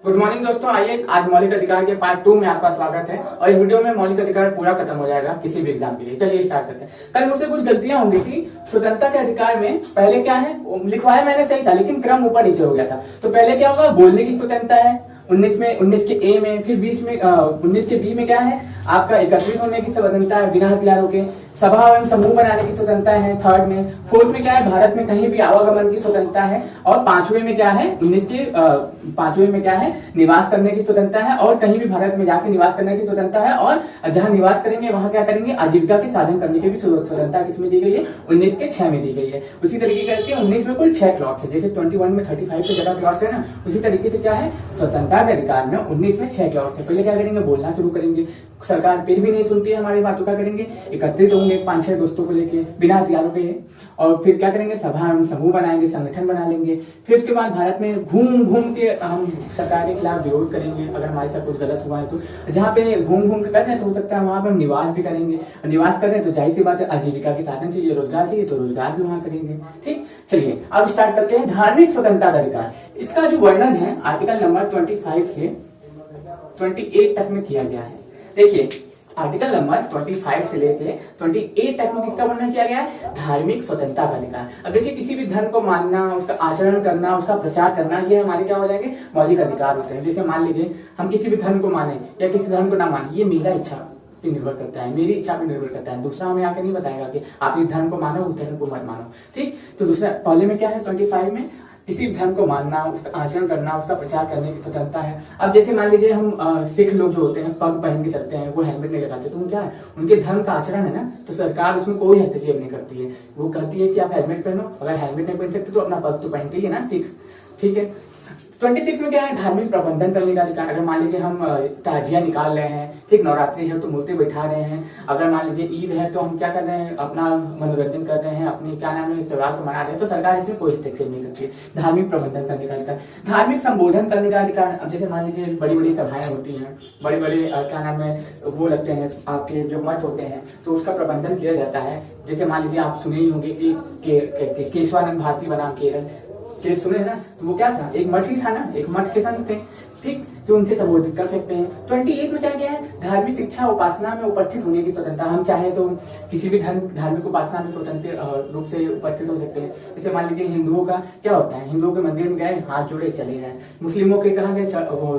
Good morning दोस्तों, आइए आज मौलिक अधिकार के पार्ट 2 में आपका स्वागत है। और इस वीडियो में मौलिक अधिकार पूरा खत्म हो जाएगा किसी भी एग्जाम के लिए। चलिए स्टार्ट करते हैं। कल मुझसे कुछ गलतियां हो गई थी। स्वतंत्रता के अधिकार में पहले क्या है, लिखवाया मैंने सही था लेकिन क्रम ऊपर नीचे हो गया था। तो पहले क्या होगा, बोलने की स्वतंत्रता है 19 के ए में, फिर 19 के बी में क्या है आपका एकत्रित होने की स्वतंत्रता है बिना हथियारों के, सभा एवं समूह बनाने की स्वतंत्रता है थर्ड में, फोर्थ में क्या है भारत में कहीं भी आवागमन की स्वतंत्रता है, और पांचवें में क्या है 19 के पांचवें में क्या है निवास करने की स्वतंत्रता है और कहीं भी भारत में जाकर निवास करने की स्वतंत्रता है, और जहां निवास करेंगे वहां क्या करेंगे आजीविका के साधन करने की भी स्वतंत्रता किसमें दी गई है 19 के 6 में दी गई है। उसी तरीके करके 19 में कुल 6 क्लॉज है, जैसे 21 में 35 से ज्यादा क्लॉज है ना, उसी तरीके से क्या है स्वतंत्रता के अधिकार में 19 में 6 क्लॉज है। पहले क्या करेंगे, बोलना शुरू करेंगे, सरकार फिर भी नहीं सुनती है हमारी बातों, क्या करेंगे एकत्रित होंगे 5-6 दोस्तों को लेके बिना हथियारों के, और फिर क्या करेंगे सभा एवं समूह बनाएंगे, संगठन बना लेंगे। फिर उसके बाद भारत में घूम घूम के हम सरकार के खिलाफ विरोध करेंगे अगर हमारे साथ कुछ गलत हुआ है तो। जहाँ पे घूम घूम के कर रहे हैं तो हो सकता है वहां पे हम निवास भी करेंगे, निवास कर रहे हैं तो जाहिर सी बात है आजीविका के साधन चाहिए, रोजगार चाहिए तो रोजगार भी वहां करेंगे। ठीक, चलिए अब स्टार्ट करते हैं धार्मिक स्वतंत्रता का अधिकार। इसका जो वर्णन है आर्टिकल नंबर 25 से 28 तक में किया गया है। देखिए आर्टिकल नंबर 25 से लेके 28 तक में किसका वर्णन किया गया है, धार्मिक स्वतंत्रता का अधिकार। अब देखिए किसी भी धर्म को मानना, उसका आचरण करना, उसका प्रचार करना, ये हमारे क्या हो जाएंगे मौलिक अधिकार होते हैं। जैसे मान लीजिए हम किसी भी धर्म को माने या किसी धर्म को ना माने, ये मेरा इच्छा पे निर्भर करता है, मेरी इच्छा पे निर्भर करता है। दूसरा हमें आके नहीं बताएगा कि आप इस धर्म को मानो उस धर्म को मत मानो। ठीक, तो दूसरा पहले में क्या है 25 में किसी धर्म को मानना, उसका आचरण करना, उसका प्रचार करने की स्वतंत्रता है। अब जैसे मान लीजिए हम सिख लोग जो होते हैं पग पहन के चलते हैं, वो हेलमेट नहीं लगाते, तो क्या है उनके धर्म का आचरण है ना, तो सरकार उसमें कोई हस्तक्षेप नहीं करती है। वो कहती है कि आप हेलमेट पहनो, अगर हेलमेट नहीं पहन सकते तो अपना पग तो पहनते ही है ना सिख। ठीक है, 26 में क्या है धार्मिक प्रबंधन करने का अधिकार। अगर मान लीजिए हम ताजिया निकाल रहे हैं, ठीक नवरात्रि है तो मूर्ति बैठा रहे हैं, अगर मान लीजिए ईद है तो हम क्या कर रहे हैं अपना मनोरंजन कर रहे हैं, अपनी क्या नाम है त्योहार को मना रहे हैं, तो सरकार इसमें कोई हस्तक्षेप नहीं करती है। धार्मिक प्रबंधन करने का अधिकार, धार्मिक संबोधन करने का अधिकार। अब जैसे मान लीजिए बड़ी बड़ी सभाएं होती हैं, बड़े बड़े क्या नाम है वो लगते हैं आपके जो मठ होते हैं, तो उसका प्रबंधन किया जाता है। जैसे मान लीजिए आप सुने ही होंगे कि केशवानंद भारती बनाम केरल केस सुने ना, तो वो क्या था एक मठ ही था ना, एक मठ के संत थे, ठीक, तो उनसे संबोधित कर सकते हैं। 28 में क्या किया है धार्मिक शिक्षा उपासना में उपस्थित होने की स्वतंत्रता। हम चाहे तो किसी भी धार्मिक उपासना में स्वतंत्र रूप से उपस्थित हो सकते हैं। जैसे मान लीजिए हिंदुओं का क्या होता है, हिंदुओं के मंदिर में गए हाथ जोड़े चले गए, मुस्लिमों के कहाँ गए,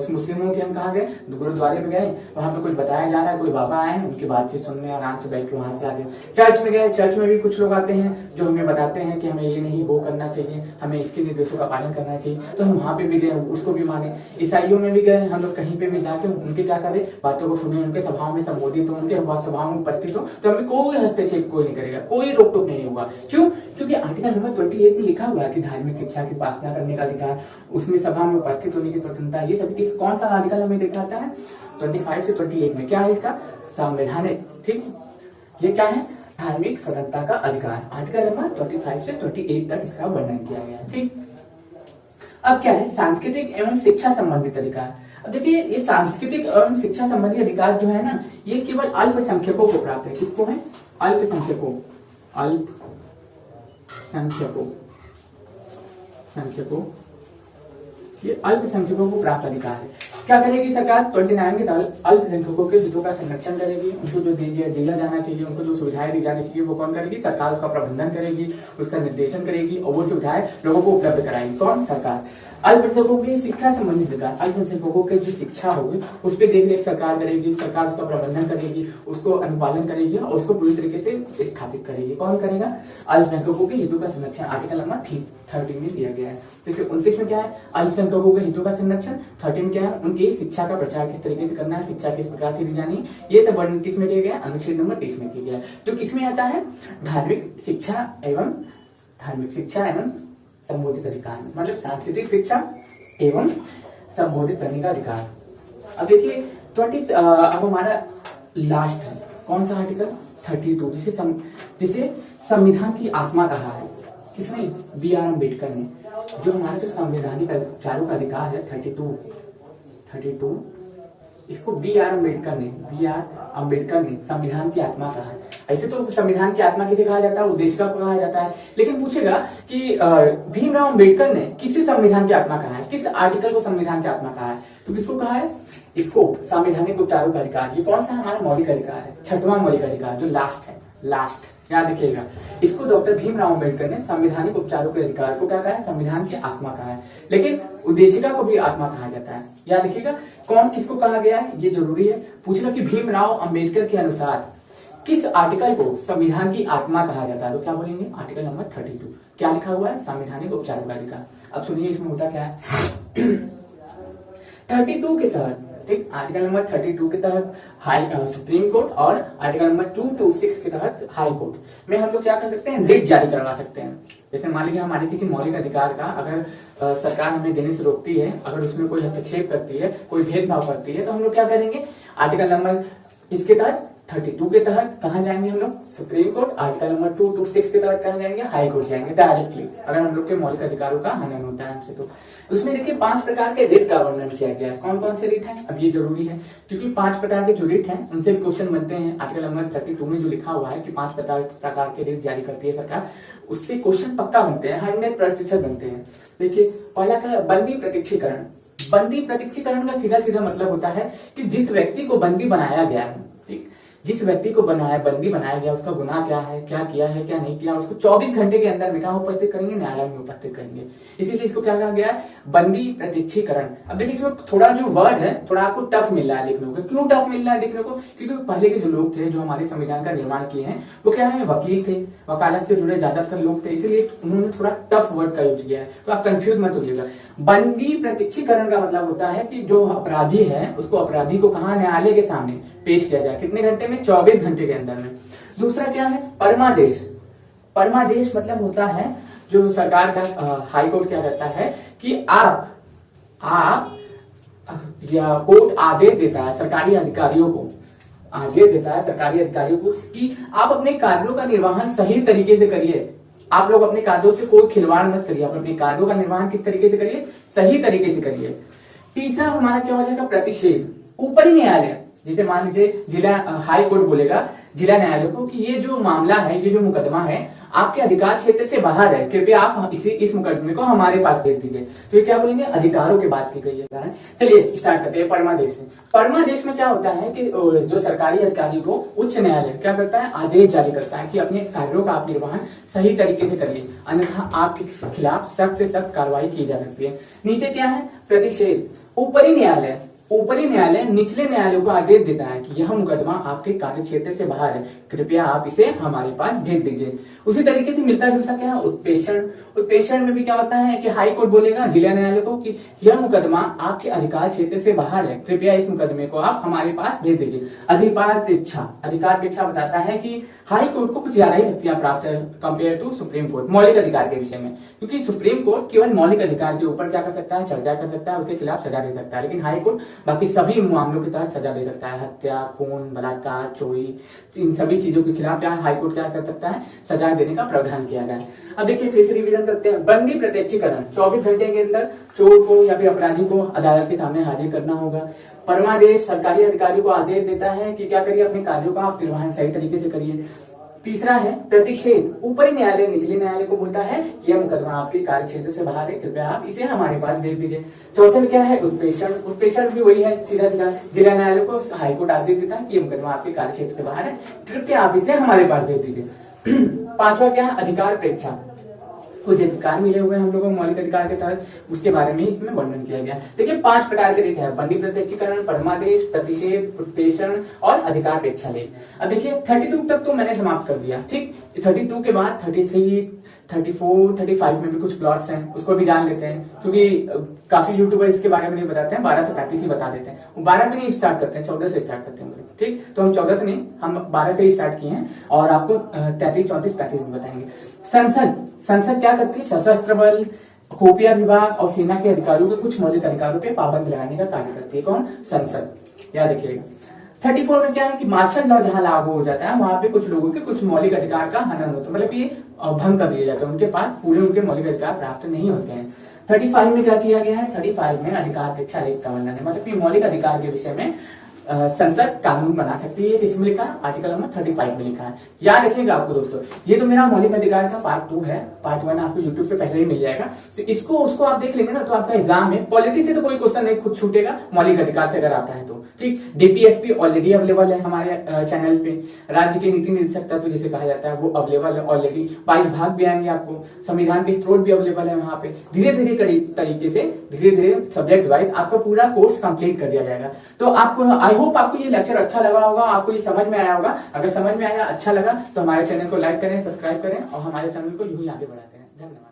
मुस्लिमों के हम कहाँ गए गुरुद्वारे में गए, वहां पे कुछ बताया जा रहा है, कोई बाबा आए हैं उनकी बातचीत सुनने आराम से बैठ के वहां से आ गए। चर्च में गए, चर्च में भी कुछ लोग आते हैं जो हमें बताते हैं कि हमें ये नहीं वो करना चाहिए, हमें इसके निर्देशों का पालन करना चाहिए, तो हम वहां पे भी गए उसको भी माने। ईसाइयों में भी गए हम लोग, कहीं पे भी जाके उनके क्या करें बातों को सुने, उनके सभाओं में संबोधित हो, उनके सभाओं में उपस्थित हो, तो हमें कोई हस्तक्षेप कोई नहीं करेगा, कोई रोक टोक नहीं होगा। क्यों? क्योंकि आर्टिकल नंबर 28 में लिखा हुआ है कि धार्मिक शिक्षा की उपासना करने का अधिकार, उसमें सभा में उपस्थित होने की स्वतंत्रता, ये सभी कौन सा आर्टिकल हमें दिखाता है 25 से 28 में क्या है इसका संवैधानिक। ठीक, ये क्या है धार्मिक स्वतंत्रता का अधिकार। आर्टिकल नंबर 25 से 28 तक इसका वर्णन किया गया। ठीक, अब क्या है सांस्कृतिक एवं शिक्षा संबंधित अधिकार। अब देखिए ये सांस्कृतिक एवं शिक्षा संबंधी अधिकार जो है ना, ये केवल अल्पसंख्यकों को प्राप्त है। किसको है? अल्पसंख्यकों, संख्यकों, ये अल्पसंख्यकों को प्राप्त अधिकार है। क्या करेगी सरकार 29 के तहत अल्पसंख्यकों के हितों का संरक्षण करेगी, उनको जो दिया जाना चाहिए, उनको जो सुविधाएं दी जानी चाहिए वो कौन करेगी? सरकार उसका प्रबंधन करेगी, उसका निर्देशन करेगी और वो सुविधाएं लोगों को उपलब्ध कराएगी। कौन? सरकार। अल्पसंख्यकों की शिक्षा संबंधित अधिकार, अल्पसंख्यकों के जो शिक्षा होगी उस पर देख रेख सरकार करेगी, सरकार उसका प्रबंधन करेगी, उसको अनुपालन करेगी और उसको पूरी तरीके से स्थापित करेगी। कौन करेगा? अल्पसंख्यकों के हितों का संरक्षण आर्टिकल नंबर 13 में दिया गया है। देखिए 29 में क्या है अल्पसंख्यकों के हितों का संरक्षण, 13 में क्या है उनकी शिक्षा का प्रचार किस तरीके से करना है, शिक्षा किस प्रकार से दी जानी, ये सब वर्णन किस में किया गया? अनुच्छेद नंबर 30 में किया गया। जो किसमें आता है धार्मिक शिक्षा एवं संबोधित अधिकार, मतलब सांस्कृतिक शिक्षा एवं संबोधित करने का अधिकार। अब देखिए 20 अब हमारा लास्ट है कौन सा आर्टिकल 32, जिसे संविधान की आत्मा कहा है। किसने? B.R. अम्बेडकर ने। जो हमारा जो संवैधानिक चारों का अधिकार है 32 इसको बी आर अम्बेडकर ने संविधान की आत्मा कहा है। ऐसे तो संविधान की आत्मा किसे कहा जाता है, उद्देशिका को कहा जाता है, लेकिन पूछेगा कि भीमराव अम्बेडकर ने किसी संविधान की आत्मा कहा है, किस आर्टिकल को संविधान की आत्मा कहा है, तो किसको कहा है, इसको संवैधानिक उपचारों का अधिकार। ये कौन सा हमारा मौलिक अधिकार है, 6वां मौलिक अधिकार जो लास्ट है, लास्ट याद रखिएगा। इसको डॉक्टर भीमराव अम्बेडकर ने संवैधानिक उपचारों के अधिकार को क्या कहा है, संविधान की आत्मा कहा है, लेकिन उद्देशिका को भी आत्मा कहा जाता है। याद रखिएगा कौन किसको कहा गया है, ये जरूरी है। पूछेगा कि भीमराव अम्बेडकर के अनुसार किस आर्टिकल को संविधान की आत्मा कहा जाता है, तो क्या बोलेंगे, आर्टिकल नंबर 32। क्या लिखा हुआ है, संवैधानिक उपचारों का अधिकार। अब सुनिए इसमें होता क्या है 32 के तहत, ठीक, आर्टिकल नंबर 32 के तहत सुप्रीम कोर्ट और आर्टिकल नंबर 226 के तहत हाई कोर्ट में हम लोग क्या कर सकते हैं, रिट जारी करवा सकते हैं। जैसे मान लीजिए हमारे किसी मौलिक अधिकार का अगर सरकार हमें देने से रोकती है, अगर उसमें कोई हस्तक्षेप करती है, कोई भेदभाव करती है, तो हम लोग क्या करेंगे, आर्टिकल नंबर इसके तहत 32 के तहत कहाँ जाएंगे हम लोग, सुप्रीम कोर्ट। आर्टिकल नंबर 226 के तहत कहाँ जाएंगे, हाई कोर्ट जाएंगे डायरेक्टली, अगर हम लोग के मौलिक अधिकारों का हनन होता है हमसे। तो उसमें देखिए 5 प्रकार के रिट का वर्णन किया गया है। कौन कौन से रिट हैं, अब ये जरूरी है क्योंकि 5 प्रकार के जो रिट हैं उनसे भी क्वेश्चन बनते हैं। आर्टिकल नंबर 32 में जो लिखा हुआ है कि 5 प्रकार के रिट जारी करती है सरकार, उससे क्वेश्चन पक्का बनते हैं, 100% बनते हैं। देखिए पहला क्या है, बंदी प्रत्यक्षीकरण। बंदी प्रत्यक्षीकरण का सीधा सीधा मतलब होता है कि जिस व्यक्ति को बंदी बनाया गया है, ठीक, जिस व्यक्ति को बंदी बनाया गया, उसका गुनाह क्या है, क्या किया है, क्या नहीं किया, उसको 24 घंटे के अंदर में कहा उपस्थित करेंगे, न्यायालय में उपस्थित करेंगे। इसीलिए इसको क्या कहा गया है, बंदी प्रत्यक्षीकरण। अब देखिए इसमें थोड़ा जो वर्ड है थोड़ा आपको टफ मिल रहा है देखने को। क्यों टफ मिल रहा है देखने को, क्योंकि पहले के जो लोग थे जो हमारे संविधान का निर्माण किए हैं वो क्या है, वकील थे, वकालत से जुड़े ज्यादातर लोग थे, इसीलिए उन्होंने थोड़ा टफ वर्ड का यूज किया है, तो आप कंफ्यूज मत होइएगा। बंदी प्रत्यक्षीकरण का मतलब होता है कि जो अपराधी है उसको, अपराधी को कहा, न्यायालय के सामने पेश किया जाए, कितने घंटे में, 24 घंटे के अंदर में। दूसरा क्या है, परमादेश। परमादेश मतलब होता है जो सरकार का हाई कोर्ट क्या कहता है कि आप या कोर्ट आदेश देता है सरकारी अधिकारियों को, आदेश देता है सरकारी अधिकारियों को कि आप अपने कार्यों का निर्वहन सही तरीके से करिए। आप लोग अपने कार्यों से कोई खिलवाड़ मत करिए, आप अपने कार्यों का निर्वहन किस तरीके से करिए, सही तरीके से करिए। तीसरा हमारा क्या हो जाएगा, प्रतिषेध। ऊपरी न्यायालय, जैसे मान लीजिए जिला हाई कोर्ट बोलेगा जिला न्यायालय को कि ये जो मामला है, ये जो मुकदमा है आपके अधिकार क्षेत्र से बाहर है, कृपया आप इस मुकदमे को हमारे पास भेज दीजिए। तो ये क्या बोलेंगे, अधिकारों की बात की गई है। चलिए स्टार्ट करते हैं परमादेश से। परमादेश में क्या होता है कि जो सरकारी अधिकारी को उच्च न्यायालय क्या करता है, आदेश जारी करता है कि अपने कार्यों का आप निर्वहन सही तरीके से करिए, अन्यथा आपके खिलाफ सख्त से सख्त कार्रवाई की जा सकती है। नीचे क्या है, प्रतिषेध। ऊपरी न्यायालय, ऊपरी न्यायालय निचले न्यायालय को आदेश देता है कि यह मुकदमा आपके कार्य क्षेत्र से बाहर है, कृपया आप इसे हमारे पास भेज दीजिए। उसी तरीके से मिलता जुलता क्या है, उत्प्रेषण। उत्प्रेषण में भी क्या होता है कि हाई कोर्ट बोलेगा जिला न्यायालय को कि यह मुकदमा आपके अधिकार क्षेत्र से बाहर है, कृपया इस मुकदमे को आप हमारे पास भेज दीजिए। अधिकार पेक्षा, अधिकार पेक्षा बताता है कि हाई कोर्ट को कुछ ज्यादा ही शक्तियां प्राप्त है कंपेयर टू सुप्रीम कोर्ट मौलिक अधिकार के विषय में, क्योंकि सुप्रीम कोर्ट केवल मौलिक अधिकार के ऊपर क्या कर सकता है, चर्चा कर सकता है, उसके खिलाफ सजा दे सकता है, लेकिन हाई कोर्ट बाकी सभी मामलों के तहत सजा दे सकता है। हत्या, खून, बलात्कार, चोरी, इन सभी चीजों के खिलाफ क्या हाई कोर्ट क्या कर सकता है, सजा देने का प्रावधान किया गया है। अब देखिए फिर से रिवीजन करते हैं। बंदी प्रत्यक्षीकरण, 24 घंटे के अंदर चोर को या फिर अपराधी को अदालत के सामने हाजिर करना होगा। परमादेश, सरकारी अधिकारी को आदेश देता है कि क्या करिए, अपने कार्यों का आप निर्वहन सही तरीके से करिए। तीसरा है प्रतिषेध। ऊपरी न्यायालय निचले न्यायालय को बोलता है कि यह मुकदमा आपके कार्य क्षेत्र से बाहर है, कृपया आप इसे हमारे पास भेज दीजिए। चौथे में क्या है, उत्प्रेषण। उत्प्रेषण भी वही है, सीधा सीधा जिला न्यायालय को हाईकोर्ट आदेश देता है कि यह मुकदमा आपके कार्य क्षेत्र से बाहर है, कृपया आप इसे हमारे पास भेज दीजिए। पांचवा क्या है, अधिकार प्रेक्षा। कुछ अधिकार मिले हुए हैं हम लोगों को मौलिक अधिकार के तहत, उसके बारे में इसमें वर्णन किया गया। देखिए 5 प्रकार के रिट है, बंदी प्रत्यक्षीकरण, परमादेश, प्रतिषेध, उत्प्रेषण और अधिकार प्रेक्षा लेख। अब देखिए 32 तक तो मैंने समाप्त कर दिया, ठीक। 32 के बाद 33, 34, 35 में भी कुछ प्लॉट्स हैं, उसको भी जान लेते हैं, क्योंकि काफी यूट्यूबर इसके बारे में नहीं बताते हैं, 12 से 35 ही बता देते हैं। वो 12 भी नहीं स्टार्ट करते हैं, 14 से स्टार्ट करते हैं, ठीक। तो हम 14 से नहीं, हम 12 से ही स्टार्ट किए हैं और आपको 33, 34, 35 में बताएंगे। संसद क्या करती है, सशस्त्र बल, खुफिया विभाग और सेना के अधिकारियों के कुछ मौलिक अधिकारों पे पाबंदी लगाने का कार्य करती है। कौन, संसद। याद रखिएगा। 34 में क्या है कि मार्शल लॉ जहां लागू हो जाता है वहां पे कुछ लोगों के कुछ मौलिक अधिकार का हनन होता है, मतलब ये भंग कर दिया जाता है, उनके पास पूरे उनके मौलिक अधिकार प्राप्त नहीं होते हैं। 35 में क्या किया गया है, 35 में अधिकार प्रेक्षा लेख का वर्णन है, मतलब कि मौलिक अधिकार के विषय में संसद कानून बना सकती है। किसमें लिखा है? आर्टिकल नंबर 35 में लिखा है। याद रखिएगा आपको दोस्तों, ये तो मेरा मौलिक अधिकार का पार्ट 2 है। पार्ट 1 आपको यूट्यूब पे पहले ही मिल जाएगा, तो इसको उसको आप देख लेंगे ना, तो आपका एग्जाम में पॉलिटी से तो कोई क्वेश्चन नहीं खुद छूटेगा, मौलिक अधिकार से अगर आता है तो। ठीक, डीपीएसपी ऑलरेडी अवेलेबल है हमारे चैनल पे। राज्य के नीति निर्देशक तत्व जिसे कहा जाता है वो अवेलेबल है ऑलरेडी। 22 भाग भी आएंगे आपको, संविधान के स्रोत भी अवेलेबल है वहां पे। धीरे धीरे तरीके से धीरे धीरे सब्जेक्ट वाइज आपका पूरा कोर्स कंप्लीट कर दिया जाएगा। तो आपको आई होप आपको ये लेक्चर अच्छा लगा होगा, आपको ये समझ में आया होगा। अगर समझ में आया, अच्छा लगा, तो हमारे चैनल को लाइक करें, सब्सक्राइब करें और हमारे चैनल को यूं ही आगे बढ़ाते हैं। धन्यवाद।